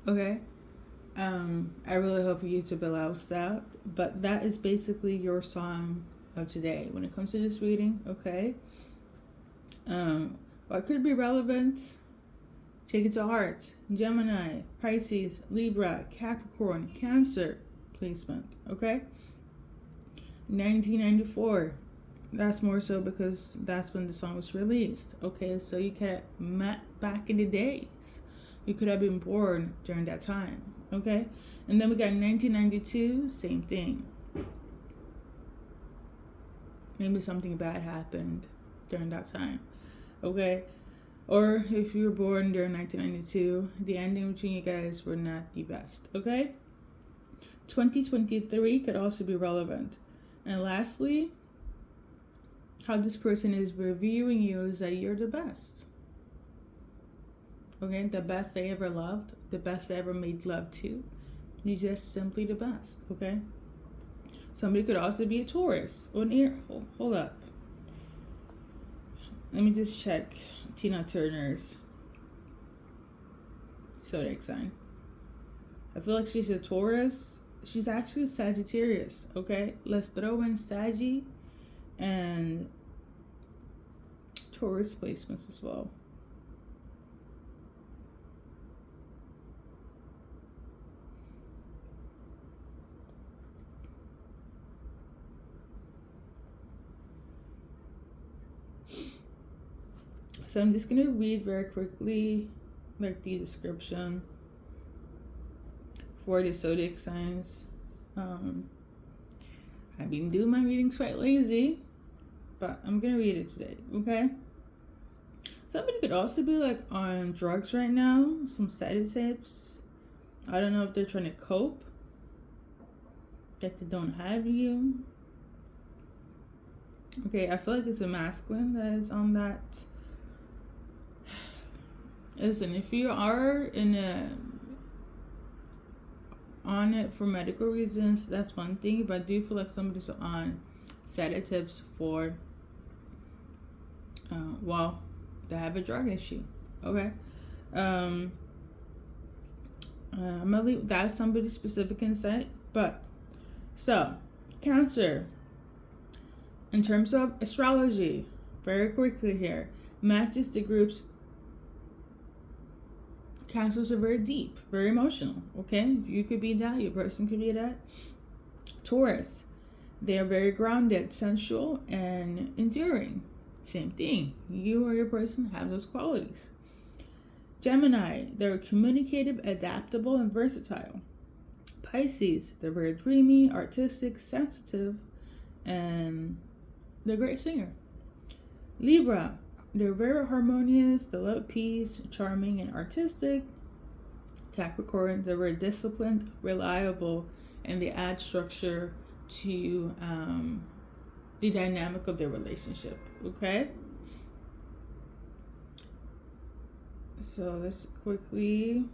Okay. I really hope YouTube allows that. But that is basically your song of today. When it comes to this reading, okay? What could be relevant? Take it to heart. Gemini, Pisces, Libra, Capricorn, Cancer placement, okay? 1994. That's more so because that's when the song was released. Okay, so you could have met back in the days. You could have been born during that time. Okay, and then we got 1992, same thing. Maybe something bad happened during that time. Okay, or if you were born during 1992, the ending between you guys were not the best. Okay, 2023 could also be relevant. And lastly, how this person is reviewing you is that you're the best. Okay, the best they ever loved, the best they ever made love to. You're just simply the best. Okay. Somebody could also be a Taurus or an Air. Hold up. Let me just check Tina Turner's zodiac sign. I feel like she's a Taurus. She's actually a Sagittarius. Okay, let's throw in Saggy and Taurus placements as well. So I'm just gonna read very quickly like the description for the zodiac signs. I've been doing my readings quite lazy, but I'm gonna read it today, okay? Somebody could also be like on drugs right now, some sedatives. I don't know if they're trying to cope, that they don't have you. Okay, I feel like it's a masculine that is on that. Listen, if you are on it for medical reasons, that's one thing. But I do feel like somebody's on sedatives for, they have a drug issue. Okay, I'm gonna leave that's somebody's specific insight. But so Cancer, in terms of astrology, very quickly here, matches the group's. Cancers are very deep, very emotional. Okay, you could be that, your person could be that. Taurus, they are very grounded, sensual, and enduring. Same thing. You or your person have those qualities. Gemini, they're communicative, adaptable, and versatile. Pisces, they're very dreamy, artistic, sensitive, and they're a great singer. Libra, they're very harmonious, they love peace, charming, and artistic. Capricorn, they're very disciplined, reliable, and they add structure to the dynamic of their relationship. Okay? So let's quickly.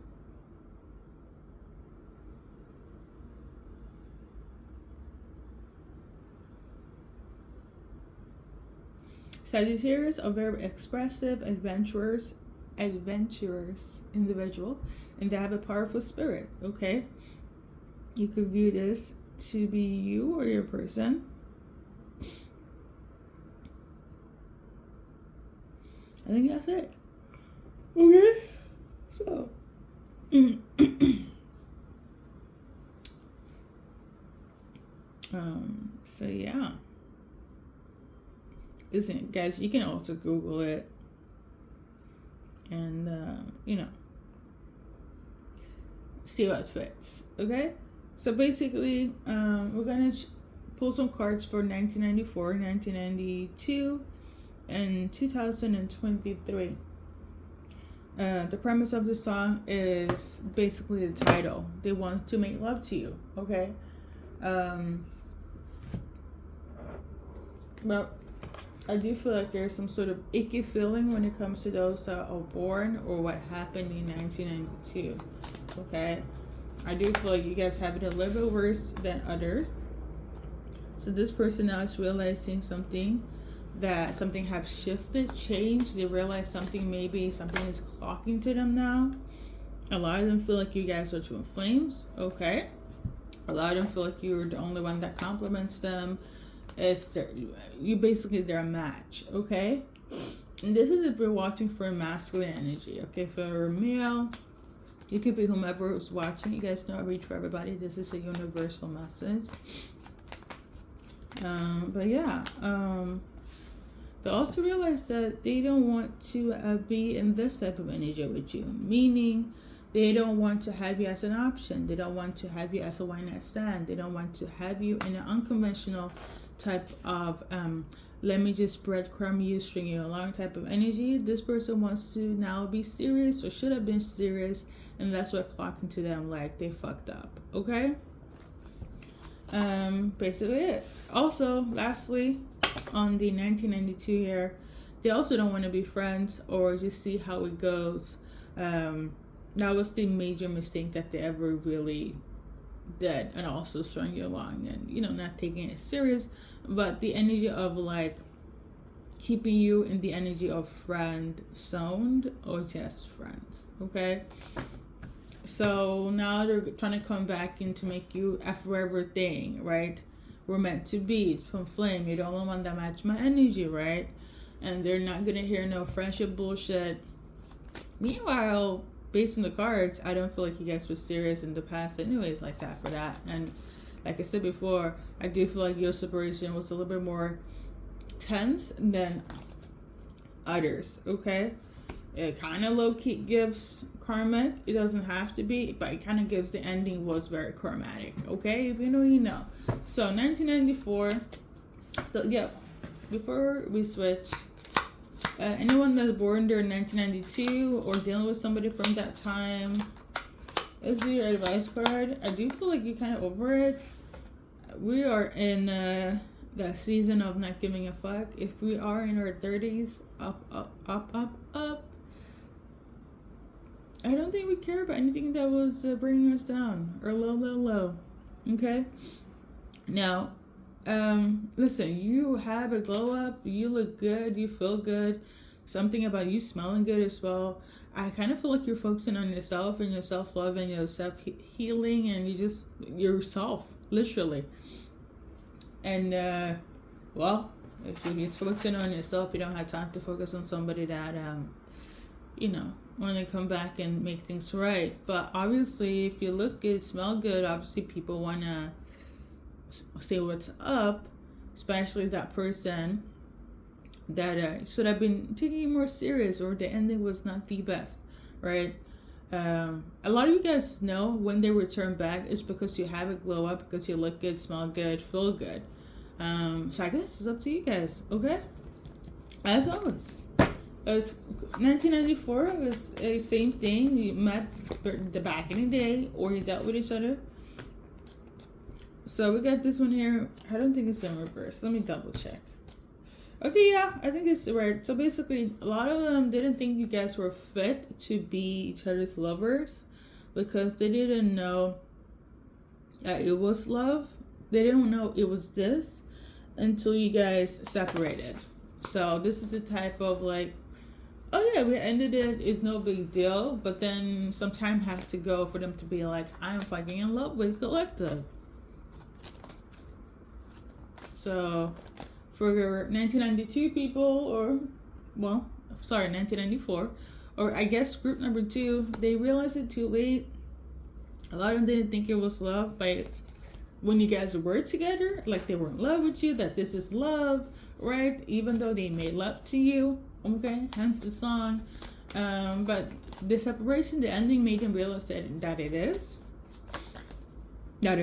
Sagittarius are very expressive, adventurous individual, and they have a powerful spirit. Okay, you could view this to be you or your person. I think that's it. Okay, so so yeah. Listen, guys, you can also Google it and, see what fits. Okay? So basically, we're going to pull some cards for 1994, 1992, and 2023. The premise of the song is basically the title. They want to make love to you. Okay? Well, I do feel like there's some sort of icky feeling when it comes to those that are born or what happened in 1992. Okay? I do feel like you guys have it a little bit worse than others. So this person now is realizing something has shifted, changed. They realize something is clocking to them now. A lot of them feel like you guys are twin flames. Okay. A lot of them feel like you're the only one that compliments them. You basically they're a match. Okay. And this is if you're watching for masculine energy. Okay, for a male, you could be whomever is watching. You guys know I read for everybody. This is a universal message. But yeah, they also realize that they don't want to be in this type of energy with you, meaning they don't want to have you as an option. They don't want to have you as a one night stand. They don't want to have you in an unconventional type of let me just breadcrumb you, string you along type of energy. This person wants to now be serious or should have been serious, and that's what clocking to them like they fucked up. Okay. Basically it. Also, lastly, on the 1992 year, they also don't want to be friends or just see how it goes. That was the major mistake that they ever really did, and also strung you along and, you know, not taking it serious, but the energy of like keeping you in the energy of friend zoned or just friends. Okay. So now they're trying to come back in to make you a forever thing, right? We're meant to be twin flame. You're the only one that match my energy, right? And they're not gonna hear no friendship bullshit. Meanwhile, based on the cards, I don't feel like you guys were serious in the past anyways like that for that. And like I said before, I do feel like your separation was a little bit more tense than others. Okay. It kind of low-key gives karmic. It doesn't have to be, but it kind of gives the ending was very karmatic. Okay, if you know, you know. So 1994. So yeah, before we switch, anyone that's born during 1992 or dealing with somebody from that time, let's do your advice card. I do feel like you're kind of over it. We are in that season of not giving a fuck. If we are in our 30s, up. I don't think we care about anything that was bringing us down or low. Okay. Now, listen, you have a glow up. You look good. You feel good. Something about you smelling good as well. I kind of feel like you're focusing on yourself and your self-love and your self-healing and you just yourself, literally. And, well, if you're focusing on yourself, you don't have time to focus on somebody that, you know, want to come back and make things right. But obviously, if you look good, smell good, obviously people want to say what's up, especially that person that should have been taking you more serious or the ending was not the best, right? A lot of you guys know when they return back is because you have a glow up, because you look good, smell good, feel good. So I guess it's up to you guys, okay? As always. It was 1994. It was the same thing. You met the back in the day, or you dealt with each other. So we got this one here. I don't think it's in reverse. Let me double check. Okay, yeah, I think it's right. So basically, a lot of them didn't think you guys were fit to be each other's lovers because they didn't know that it was love. They didn't know it was this until you guys separated. So this is a type of like, oh yeah, we ended it. It's no big deal. But then some time has to go for them to be like, I'm fucking in love with Collective. So for 1992 people, or, well, sorry, 1994, or I guess group number 2, they realized it too late. A lot of them didn't think it was love, but when you guys were together, like they were in love with you, that this is love, right? Even though they made love to you, okay, hence the song. But the separation, the ending made them realize that it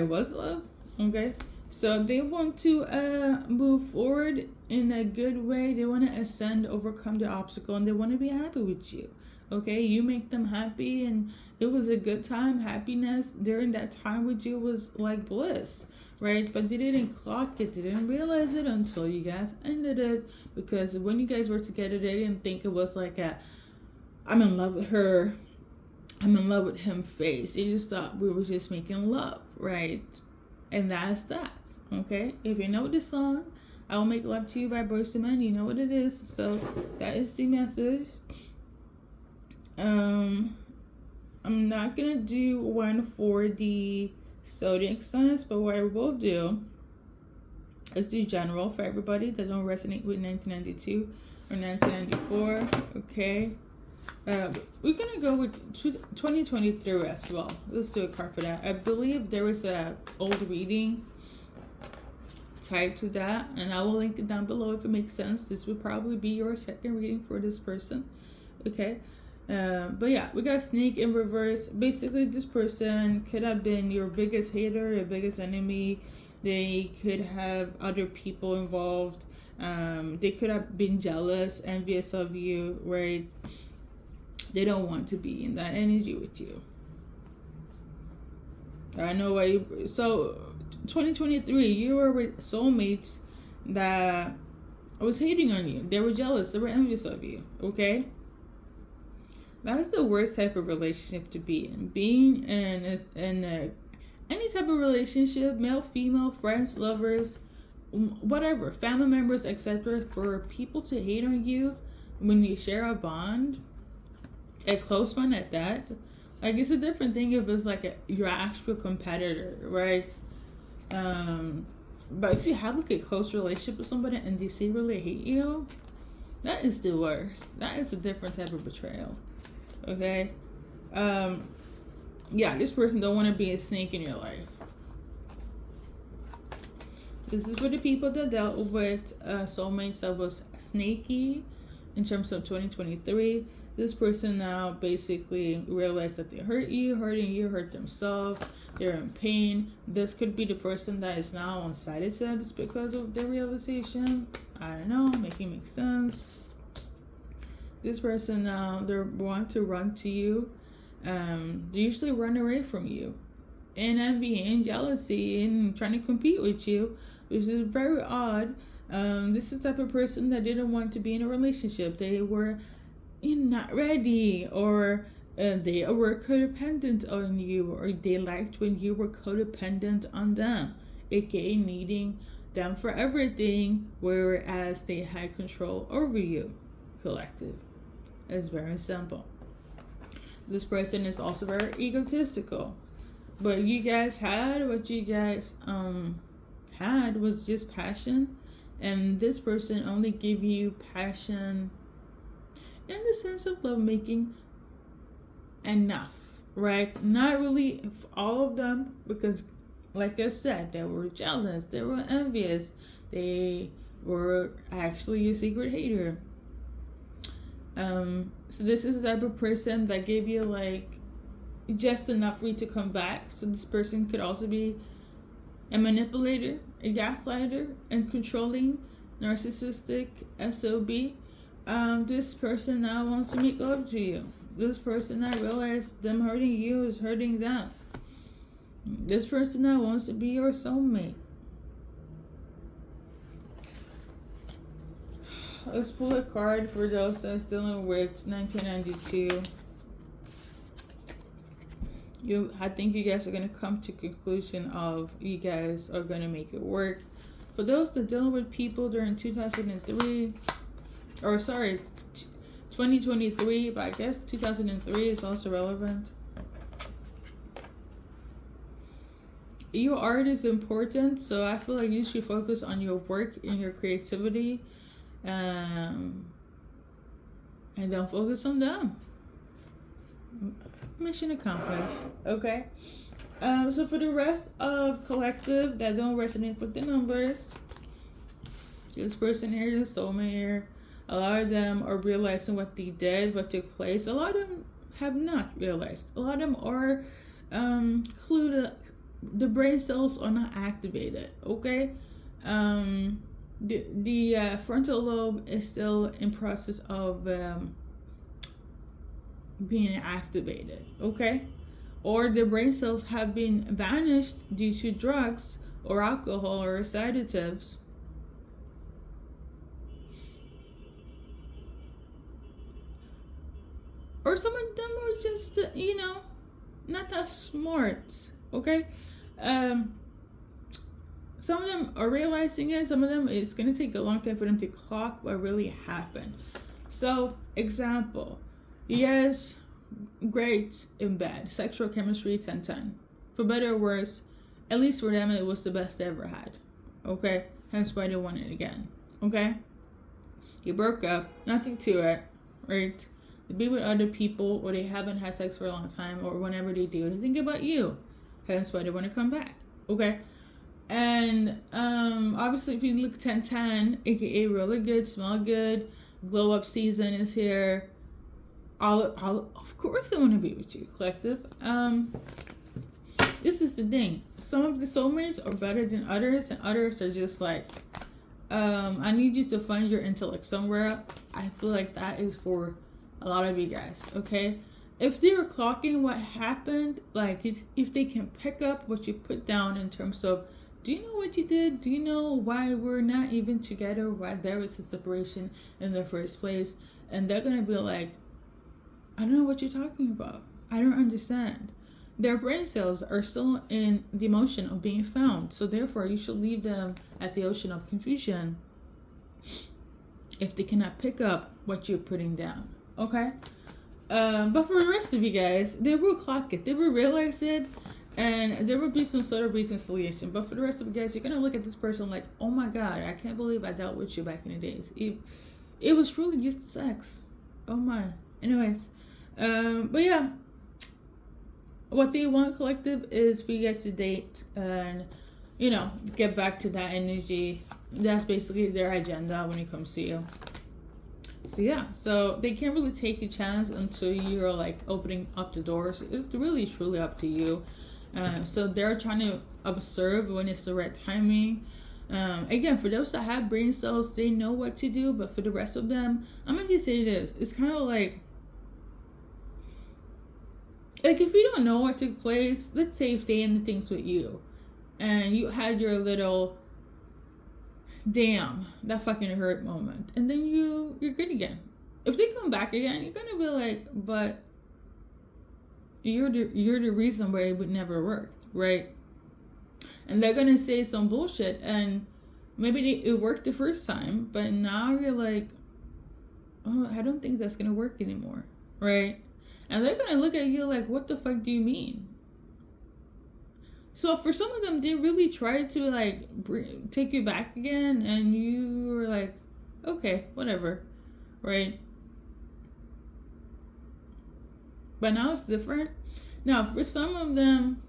was love, okay? So they want to move forward in a good way. They want to ascend, overcome the obstacle, and they want to be happy with you. Okay, you make them happy, and it was a good time. Happiness during that time with you was like bliss, right? But they didn't clock it. They didn't realize it until you guys ended it. Because when you guys were together, they didn't think it was like a, I'm in love with her, I'm in love with him face. They just thought we were just making love, right? And that's that. Okay, if you know this song, I Will Make Love to You by Boyz II Men, you know what it is. So that is the message. I'm not gonna do one for the zodiac signs, but what I will do is do general for everybody that don't resonate with 1992 or 1994. Okay. We're gonna go with 2023 as well. Let's do a card for that. I believe there was a old reading tied to that, and I will link it down below if it makes sense. This would probably be your second reading for this person. Okay. But yeah, we got Snake in reverse. Basically, this person could have been your biggest hater, your biggest enemy. They could have other people involved. They could have been jealous, envious of you, right? They don't want to be in that energy with you. I know why. So, 2023, you were with soulmates that was hating on you. They were jealous. They were envious of you. Okay. That's the worst type of relationship to be in. Being in any type of relationship, male, female, friends, lovers, whatever, family members, etc., for people to hate on you when you share a bond, a close one at that, like, it's a different thing if it's like your actual competitor, right? But if you have like a close relationship with somebody and they secretly hate you, that is the worst. That is a different type of betrayal. Okay. Yeah, this person don't want to be a snake in your life. This is for the people that dealt with soulmates that was snaky in terms of 2023. This person now basically realized that they hurt you, hurt themselves, they're in pain. This could be the person that is now on sedatives because of their realization. I don't know, making make sense. This person now, they want to run to you. They usually run away from you in envy and jealousy and trying to compete with you, which is very odd. This is the type of person that didn't want to be in a relationship. They were not ready, or they were codependent on you, or they liked when you were codependent on them, aka needing them for everything, whereas they had control over you. Collective. It's very simple. This person is also very egotistical, but you guys had what you guys had was just passion, and this person only gave you passion in the sense of lovemaking enough, right? Not really all of them, because like I said, they were jealous, they were envious, they were actually a secret hater. So this is the type of person that gave you like just enough for you to come back. So this person could also be a manipulator, a gaslighter, and controlling, narcissistic, SOB. This person now wants to make love to you. This person now realized them hurting you is hurting them. This person now wants to be your soulmate. Let's pull a card for those that's dealing with 1992. I think you guys are going to come to conclusion of you guys are going to make it work. For those that dealing with people during 2003, or sorry, 2023, but I guess 2003 is also relevant. Your art is important, so I feel like you should focus on your work and your creativity. And don't focus on them. Mission accomplished. Okay. So for the rest of collective that don't resonate with the numbers, this person here, the soulmate here, a lot of them are realizing what they did, what took place. A lot of them have not realized. A lot of them are clued. The brain cells are not activated. Okay. The frontal lobe is still in process of being activated, okay? Or the brain cells have been vanished due to drugs or alcohol or sedatives. Or some of them are just, not that smart, okay? Some of them are realizing it. Some of them, it's going to take a long time for them to clock what really happened. So, example, you guys great and bad. Sexual chemistry, 10-10. For better or worse, at least for them, it was the best they ever had. Okay? Hence why they want it again. Okay? You broke up, nothing to it, right? They be with other people, or they haven't had sex for a long time, or whenever they do, they think about you. Hence why they want to come back. Okay? And obviously, if you look 10-10, aka really good, smell good, glow up season is here. All of course, they want to be with you, collective. This is the thing. Some of the soulmates are better than others, and others are just like, I need you to find your intellect somewhere. I feel like that is for a lot of you guys, okay? If they're clocking what happened, like if they can pick up what you put down in terms of, do you know what you did? Do you know why we're not even together? Why there was a separation in the first place? And they're gonna be like, I don't know what you're talking about. I don't understand. Their brain cells are still in the emotion of being found. So therefore, you should leave them at the ocean of confusion if they cannot pick up what you're putting down. Okay? But for the rest of you guys, they will clock it. They will realize it. And there will be some sort of reconciliation. But for the rest of you guys, you're going to look at this person like, oh my God, I can't believe I dealt with you back in the days. It was really just sex. Oh my. Anyways. But yeah. What they want, collective, is for you guys to date and, get back to that energy. That's basically their agenda when it comes to you. So yeah, so they can't really take a chance until you're like opening up the doors. It's really truly up to you. So they're trying to observe when it's the right timing. Again, for those that have brain cells, they know what to do. But for the rest of them, I'm gonna just say this: it's kind of like if you don't know what took place, let's say if they ended things with you, and you had your little damn, that fucking hurt moment, and then you're good again. If they come back again, you're gonna be like, but you're the reason why it would never work, right? And they're gonna say some bullshit, and maybe it worked the first time, but now you're like, oh, I don't think that's gonna work anymore, right? And they're gonna look at you like, what the fuck do you mean? So for some of them, they really tried to like take you back again, and you were like, okay, whatever, right? But now it's different. Now for some of them,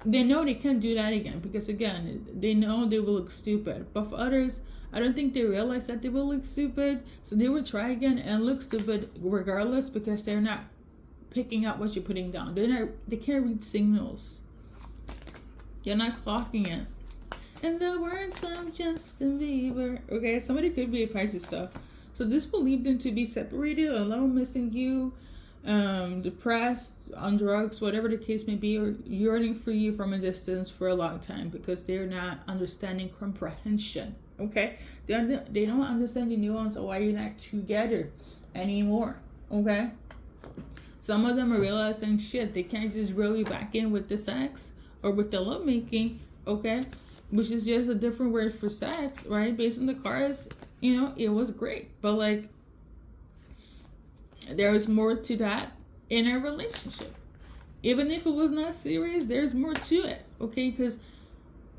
they know they can't do that again because again, they know they will look stupid. But for others, I don't think they realize that they will look stupid, so they will try again and look stupid regardless because they're not picking out what you're putting down. They can't read signals. You're not clocking it. In the words of Justin Bieber. Okay, somebody could be a Pisces stuff. So this will lead them to be separated, alone, missing you, depressed, on drugs, whatever the case may be, or yearning for you from a distance for a long time because they're not understanding comprehension. Okay, they don't understand the nuance of why you're not together anymore. Okay, some of them are realizing shit, they can't just reel you back in with the sex or with the lovemaking. Okay, which is just a different word for sex, right? Based on the cards, it was great, but like there is more to that in a relationship. Even if it was not serious, there's more to it. Okay, because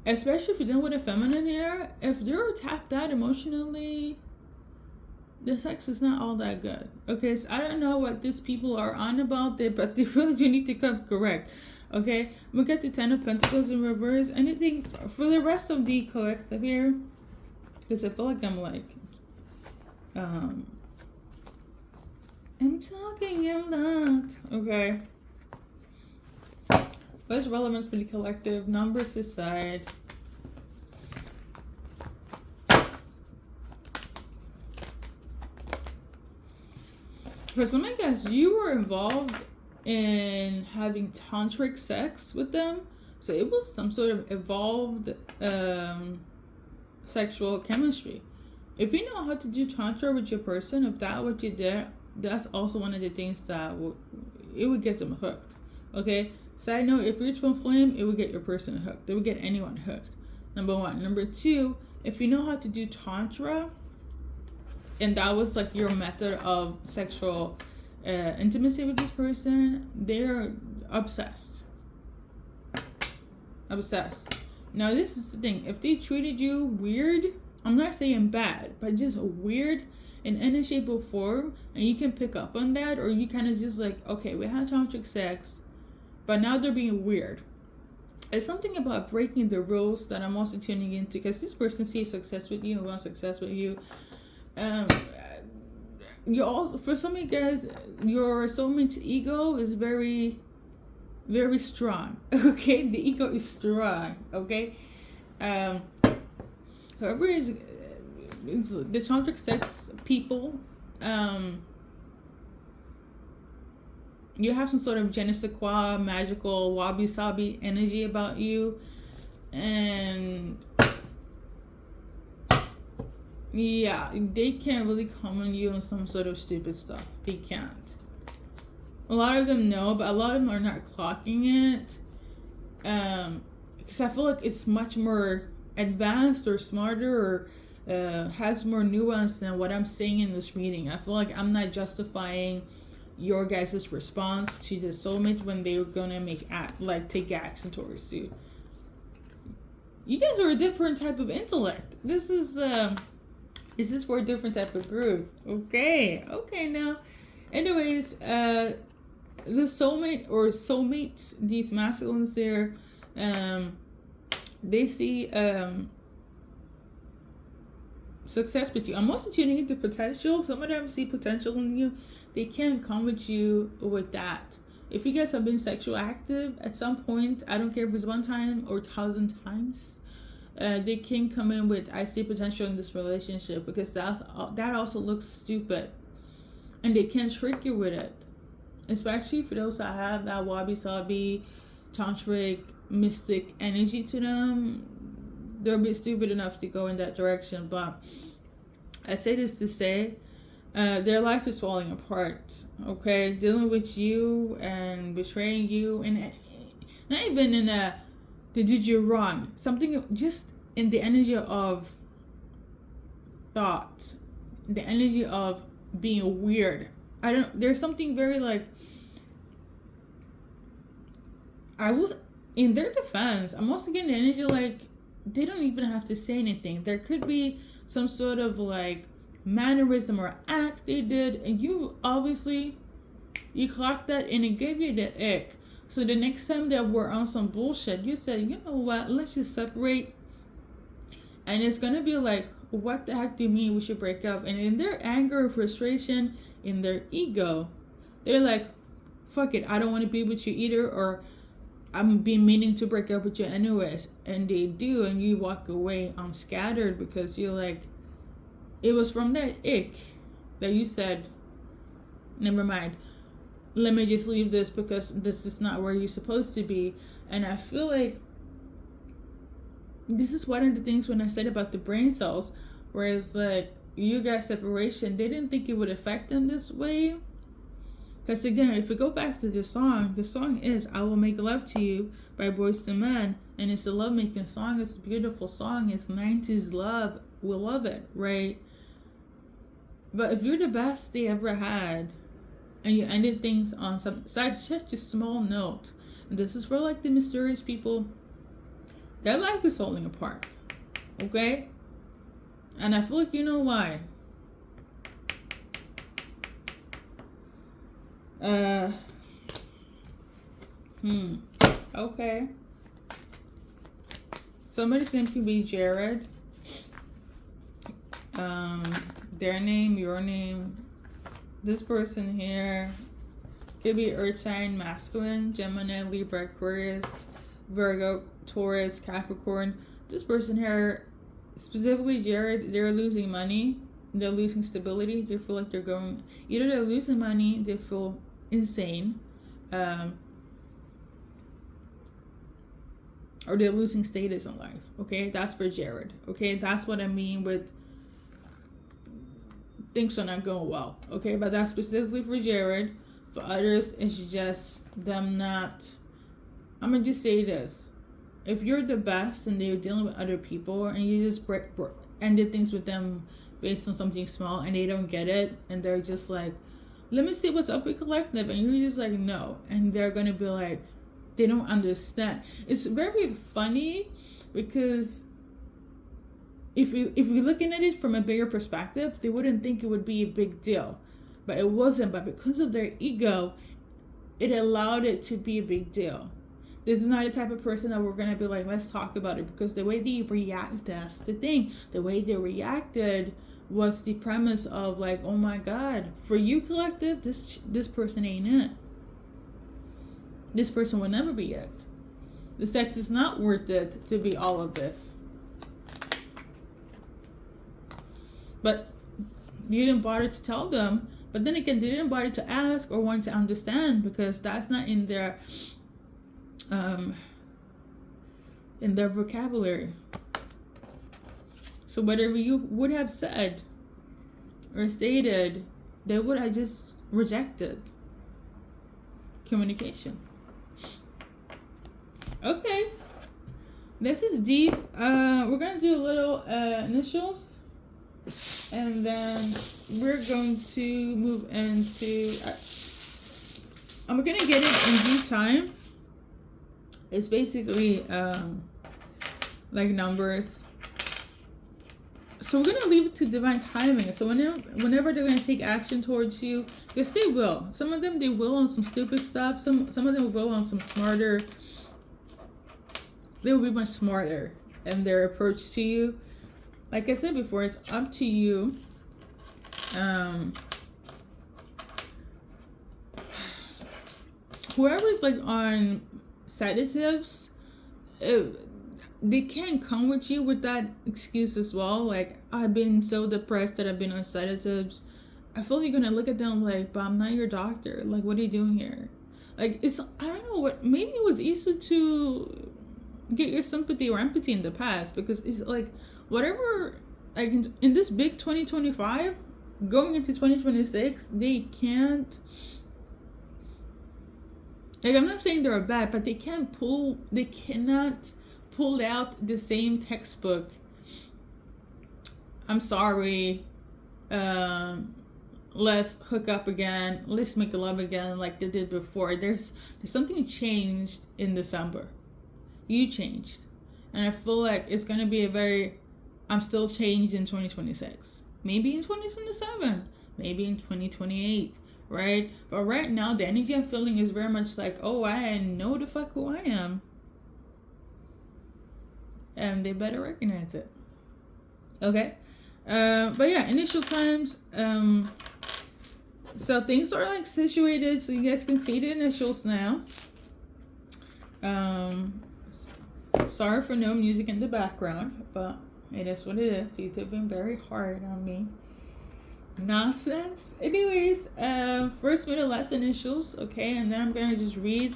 especially if you're dealing with a feminine here, if they're tapped out emotionally, the sex is not all that good. Okay, so I don't know what these people are on about there, but they really do need to come correct. Okay, we got the 10 of Pentacles in reverse. Anything for the rest of the collective here? Because I feel like I'm like, I'm talking a lot. Okay. What's relevant for the collective? Numbers aside. For some of you guys, you were involved in having tantric sex with them. So it was some sort of evolved sexual chemistry. If you know how to do tantra with your person, if that's what you did, that's also one of the things that it would get them hooked. Okay? Side note, if you're twin flame, it would get your person hooked. It would get anyone hooked. Number one. Number two, if you know how to do tantra, and that was like your method of sexual intimacy with this person, they're obsessed. Now this is the thing, if they treated you weird, I'm not saying bad, but just weird in any shape or form, and you can pick up on that, or you kind of just like, okay, we had tantric sex, but now they're being weird. It's something about breaking the rules that I'm also tuning into, because this person sees success with you and wants success with you. You all, for some of you guys, your soulmate's ego is very, very strong. Okay, the ego is strong. Okay, whoever is the tantric sex people, you have some sort of je ne sais quoi, magical wabi-sabi energy about you, and yeah, they can't really come on you on some sort of stupid stuff. They can't. A lot of them know, but a lot of them are not clocking it. Because I feel like it's much more advanced or smarter, or has more nuance than what I'm saying in this reading. I feel like I'm not justifying your guys' response to the soulmate when they're gonna take action towards you. You guys are a different type of intellect. This is for a different type of group. Okay now. Anyways, the soulmate or soulmates, these masculines there, they see success with you. I'm also tuning into potential. Some of them see potential in you. They can't come with you with that. If you guys have been sexual active at some point, I don't care if it's 1 time or 1,000 times, they can come in with, I see potential in this relationship, because that also looks stupid, and they can trick you with it. Especially for those that have that wabi-sabi, tantric, mystic energy to them, they'll be stupid enough to go in that direction. But I say this to say, their life is falling apart. Okay, dealing with you and betraying you, and not even in they did you wrong. Something just in the energy of thought, the energy of being weird. There's something very like, I was, in their defense, I'm also getting the energy like, they don't even have to say anything. There could be some sort of like mannerism or act they did, and you obviously, you clocked that and it gave you the ick. So the next time that we're on some bullshit, you said, you know what, let's just separate. And it's gonna be like, what the heck do you mean we should break up? And in their anger or frustration, in their ego, they're like, fuck it, I don't want to be with you either, or I'm been meaning to break up with you anyways. And they do, and you walk away unscattered, because you're like, it was from that ick that you said, never mind, let me just leave this, because this is not where you're supposed to be. And I feel like this is one of the things when I said about the brain cells, where it's like, you guys' separation, they didn't think it would affect them this way. Because again, if we go back to the song is I Will Make Love to You by Boyz II Men, and it's a lovemaking song. It's a beautiful song. It's 90s love. We love it, right? But if you're the best they ever had, and you ended things on such a small note, and this is for like the mysterious people, their life is falling apart, okay? And I feel like you know why. Okay. Somebody's name could be Jared. Their name, your name. This person here could be Earth sign, masculine, Gemini, Libra, Aquarius, Virgo, Taurus, Capricorn. This person here, specifically Jared, they're losing money. They're losing stability. They feel like they're losing money, they feel insane, or they're losing status in life. Okay, that's for Jared. Okay, that's what I mean with things are not going well. Okay, but that's specifically for Jared. For others, it's just them not. I'm gonna just say this: if you're the best and they're dealing with other people, and you just ended things with them based on something small and they don't get it, and they're just like, let me see what's up with collective, and you're just like, no, and they're gonna be like, they don't understand. It's very funny because if we're looking at it from a bigger perspective, they wouldn't think it would be a big deal, but it wasn't. But because of their ego, it allowed it to be a big deal. This is not the type of person that we're going to be like, let's talk about it, because the way they react, that's the thing. The way they reacted was the premise of like, oh my God, for you collective, this person ain't it. This person will never be it. The sex is not worth it to be all of this. But you didn't bother to tell them. But then again, they didn't bother to ask or want to understand, because that's not in their vocabulary. So whatever you would have said or stated, they would have just rejected communication. Okay, this is deep. We're gonna do a little initials, and then we're going to move into. I'm gonna get it in due time. It's basically like numbers. So we're gonna leave it to divine timing. So whenever they're gonna take action towards you, because they will. Some of them they will on some stupid stuff. Some of them will on some smarter. They will be much smarter in their approach to you. Like I said before, it's up to you. Whoever's like on sedatives, they can't come with you with that excuse as well. Like, I've been so depressed that I've been on sedatives. I feel you're gonna look at them like, but I'm not your doctor. Like, what are you doing here? Like, I don't know what, maybe it was easy to get your sympathy or empathy in the past, because it's like, whatever, like in this big 2025, going into 2026, they can't, like, I'm not saying they're bad, but they cannot pull out the same textbook, I'm sorry, let's hook up again, let's make love again, like they did before. There's something changed in December. You changed. And I feel like it's going to be I'm still changed in 2026. Maybe in 2027. Maybe in 2028. Right? But right now, the energy I'm feeling is very much like, oh, I know the fuck who I am. And they better recognize it. Okay? But yeah, initial times. So things are like situated, so you guys can see the initials now. Sorry for no music in the background, but it is what it is. YouTube been very hard on me. Nonsense. Anyways, first, middle, last initials, okay, and then I'm gonna just read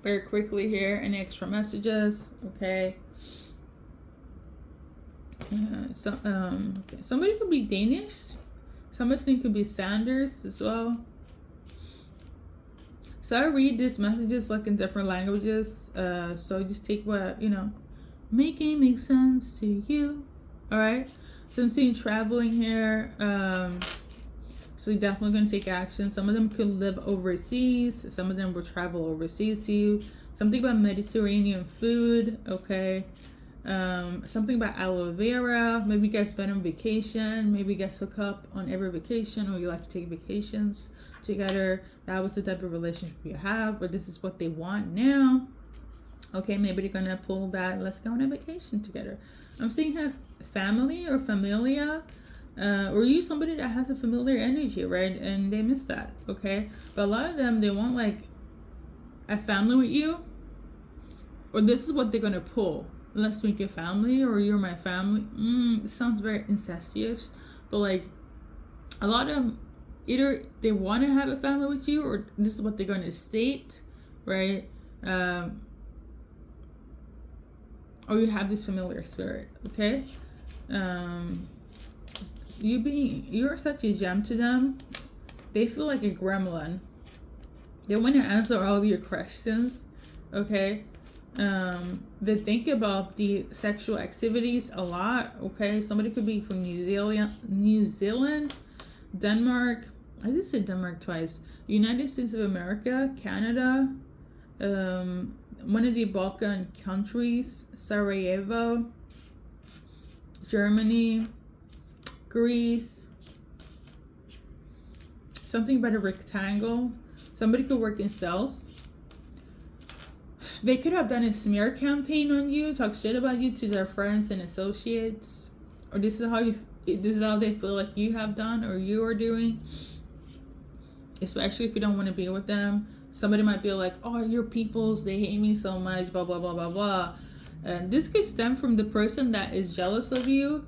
very quickly here any extra messages, okay. Okay. Somebody could be Danish. Somebody could be Sanders as well. So I read these messages like in different languages. So just take what, making make sense to you. All right. So I'm seeing traveling here. So you're definitely going to take action. Some of them could live overseas. Some of them will travel overseas to you. Something about Mediterranean food. Okay. Something about aloe vera. Maybe you guys been on vacation. Maybe you guys hook up on every vacation, or you like to take vacations together. That was the type of relationship you have, or this is what they want now. Okay, maybe they're gonna pull that, let's go on a vacation together. I'm seeing have family or familia, or you somebody that has a familiar energy, right? And they miss that, okay? But a lot of them, they want like a family with you, or this is what they're gonna pull. Let's make a family, or you're my family. It sounds very incestuous, but like a lot of them, either they want to have a family with you, or this is what they're going to state, right? Or you have this familiar spirit, okay? You're such a gem to them. They feel like a gremlin. They want to answer all your questions, okay? They think about the sexual activities a lot. Okay, somebody could be from New Zealand, Denmark. I did say Denmark twice. United States of America, Canada, one of the Balkan countries, Sarajevo, Germany, Greece. Something about a rectangle. Somebody could work in sales. They could have done a smear campaign on you, talk shit about you to their friends and associates, or this is how they feel like you have done or you are doing. Especially if you don't want to be with them, somebody might be like, "Oh, your peoples, they hate me so much," blah blah blah blah blah. And this could stem from the person that is jealous of you,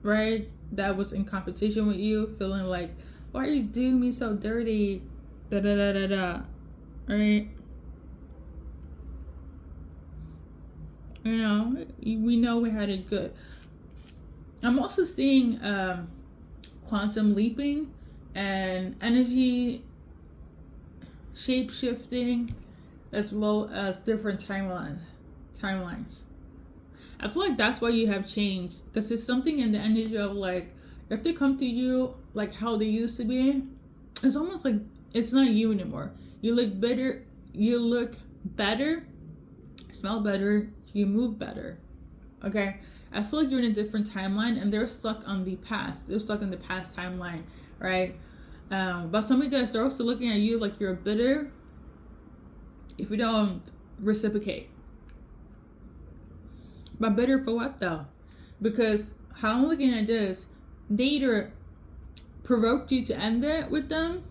right? That was in competition with you, feeling like, "Why are you doing me so dirty?" Da da da da da. Right? You know, we know we had it good. I'm also seeing quantum leaping and energy shape shifting, as well as different timelines. I feel like that's why you have changed, because it's something in the energy of like, if they come to you like how they used to be, it's almost like it's not you anymore. You look better, smell better, you move better. Okay, I feel like you're in a different timeline, and they're stuck on the past. They're stuck in the past timeline, right? But some of you guys are also looking at you like you're bitter if you don't reciprocate. But bitter for what though? Because how I'm looking at this, they either provoked you to end it with them,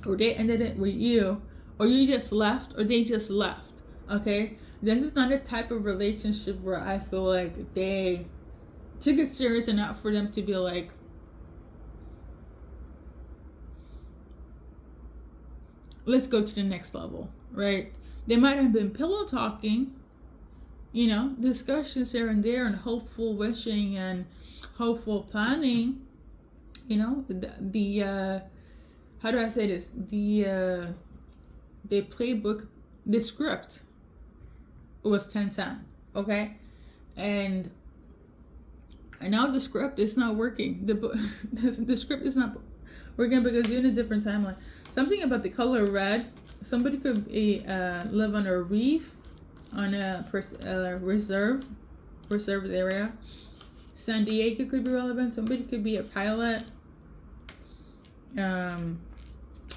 or they ended it with you, or you just left, or they just left. Okay, this is not a type of relationship where I feel like they took it serious enough for them to be like, let's go to the next level, right? They might have been pillow talking, you know, discussions here and there, and hopeful wishing and hopeful planning, you know, the how do I say this? The playbook, the script was 10-10, okay? And now the script is not working. The script is not working because you're in a different timeline. Something about the color red. Somebody could be, live on a reef, on a reserved area. San Diego could be relevant. Somebody could be a pilot.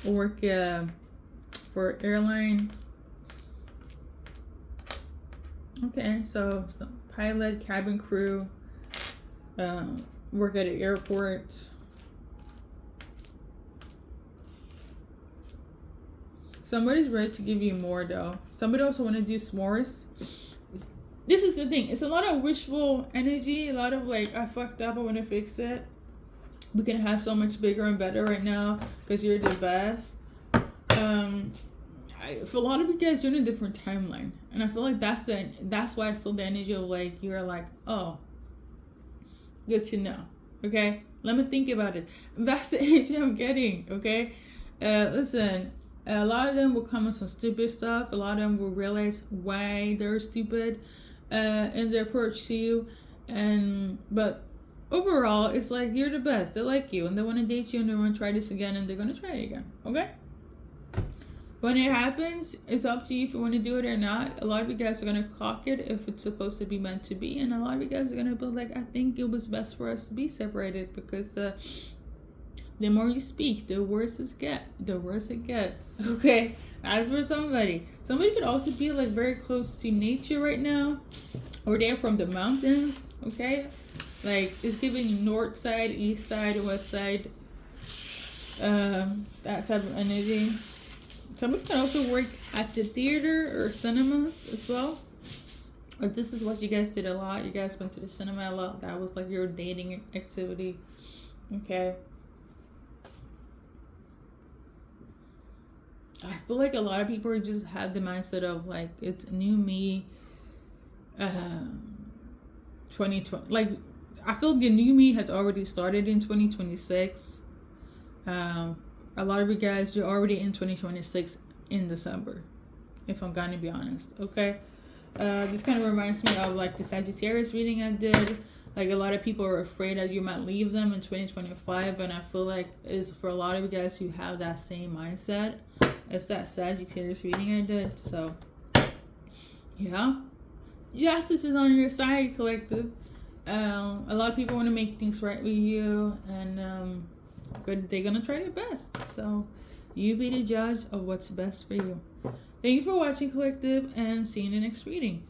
Work for airline. Okay, so some pilot, cabin crew, work at an airport. Somebody's ready to give you more though. Somebody also want to do s'mores. This is the thing. It's a lot of wishful energy. A lot of like, I fucked up, I want to fix it. We can have so much bigger and better right now because you're the best. For a lot of you guys, you're in a different timeline, and I feel like that's why I feel the energy of like, you're like, oh, good to know. Okay, let me think about it. That's the energy I'm getting. Okay, listen. A lot of them will come with some stupid stuff. A lot of them will realize why they're stupid in their approach to you. But overall, it's like you're the best. They like you and they want to date you and they want to try this again and they're going to try it again. Okay? When it happens, it's up to you if you want to do it or not. A lot of you guys are going to clock it if it's supposed to be meant to be. And a lot of you guys are going to be like, I think it was best for us to be separated because the more you speak, the worse it gets. Okay, as for somebody could also be like very close to nature right now, or they're from the mountains. Okay, like it's giving north side, east side, west side. That type of energy. Somebody can also work at the theater or cinemas as well. Or this is what you guys did a lot. You guys went to the cinema a lot. That was like your dating activity. Okay. I feel like a lot of people just have the mindset of like, it's new me 2020. Like, I feel the new me has already started in 2026. A lot of you guys, you're already in 2026 in December, if I'm gonna be honest. Okay, This kind of reminds me of like the Sagittarius reading I did. Like a lot of people are afraid that you might leave them in 2025, and I feel like it's for a lot of you guys who have that same mindset. It's that Sagittarius reading I did. So yeah, justice is on your side, collective. A lot of people want to make things right with you, and they're gonna try their best. So you be the judge of what's best for you. Thank you for watching, collective, and see you in the next reading.